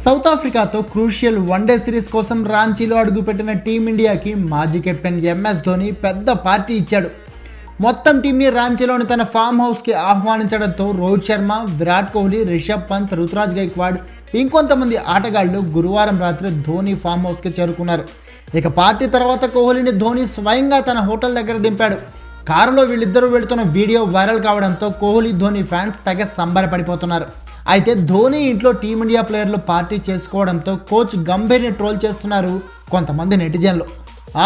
South ఆఫ్రికాతో crucial one day series కోసం రాంచీలో అడుగుపెట్టిన టీమిండియాకి మాజీ కెప్టెన్ ఎంఎస్ ధోని పెద్ద పార్టీ ఇచ్చాడు. మొత్తం టీంని రాంచీలోని తన ఫామ్ హౌస్కి ఆహ్వానించడంతో రోహిత్ శర్మ, విరాట్ కోహ్లీ, రిషబ్ పంత్, రుతురాజ్ గైక్వాడ్ ఇంకొంతమంది ఆటగాళ్లు గురువారం రాత్రి ధోని ఫామ్ హౌస్కి చేరుకున్నారు. ఇక పార్టీ తర్వాత కోహ్లీని ధోని స్వయంగా తన హోటల్ దగ్గర దింపాడు. కారులో వీళ్ళిద్దరూ వెళుతున్న వీడియో వైరల్ కావడంతో కోహ్లీ, ధోని ఫ్యాన్స్ తెగ సంబరపడిపోతున్నారు. అయితే ధోని ఇంట్లో టీమిండియా ప్లేయర్లు పార్టీ చేసుకోవడంతో కోచ్ గంభీర్ని ట్రోల్ చేస్తున్నారు కొంతమంది నెటిజన్లు.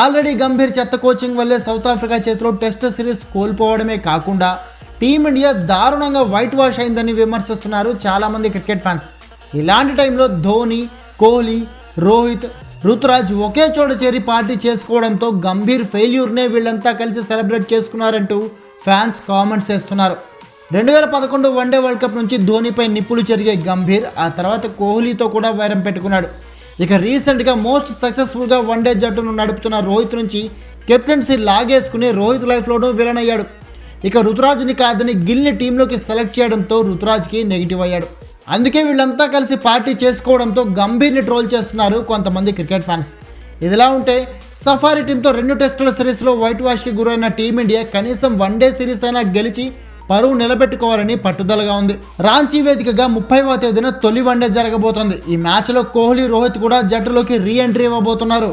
ఆల్రెడీ గంభీర్ చెత్త కోచింగ్ వల్లే సౌత్ ఆఫ్రికా చేతిలో టెస్ట్ సిరీస్ కోల్పోవడమే కాకుండా టీమిండియా దారుణంగా వైట్ వాష్ అయిందని విమర్శిస్తున్నారు చాలామంది క్రికెట్ ఫ్యాన్స్. ఇలాంటి టైంలో ధోని, కోహ్లీ, రోహిత్, రుతురాజ్ ఒకే చోట చేరి పార్టీ చేసుకోవడంతో గంభీర్ ఫెయిల్యూర్నే వీళ్ళంతా కలిసి సెలబ్రేట్ చేసుకున్నారంటూ ఫ్యాన్స్ కామెంట్స్ చేస్తున్నారు. 2011 వన్డే వరల్డ్ కప్ నుంచి ధోనిపై నిప్పులు చెరిగే గంభీర్ ఆ తర్వాత కోహ్లీతో కూడా వైరం పెట్టుకున్నాడు. ఇక రీసెంట్గా మోస్ట్ సక్సెస్ఫుల్గా వన్డే జట్టును నడుపుతున్న రోహిత్ నుంచి కెప్టెన్సీ లాగేసుకుని రోహిత్ లైఫ్లోనూ విలన్ అయ్యాడు. ఇక రుతురాజ్ని కాదని గిల్ని టీంలోకి సెలెక్ట్ చేయడంతో రుతురాజ్కి నెగిటివ్ అయ్యాడు. అందుకే వీళ్ళంతా కలిసి పార్టీ చేసుకోవడంతో గంభీర్ని ట్రోల్ చేస్తున్నారు కొంతమంది క్రికెట్ ఫ్యాన్స్. ఇదిలా ఉంటే సఫారీ టీంతో 2 టెస్టుల సిరీస్లో వైట్ వాష్కి గురైన టీమిండియా కనీసం వన్డే సిరీస్ అయినా గెలిచి పరువు నిలబెట్టుకోవాలని పట్టుదలగా ఉంది. రాంచీ వేదికగా 30వ తేదీన తొలి వన్డే జరగబోతోంది. ఈ మ్యాచ్లో కోహ్లీ, రోహిత్ కూడా జట్టులోకి రీ ఎంట్రీ ఇవ్వబోతున్నారు.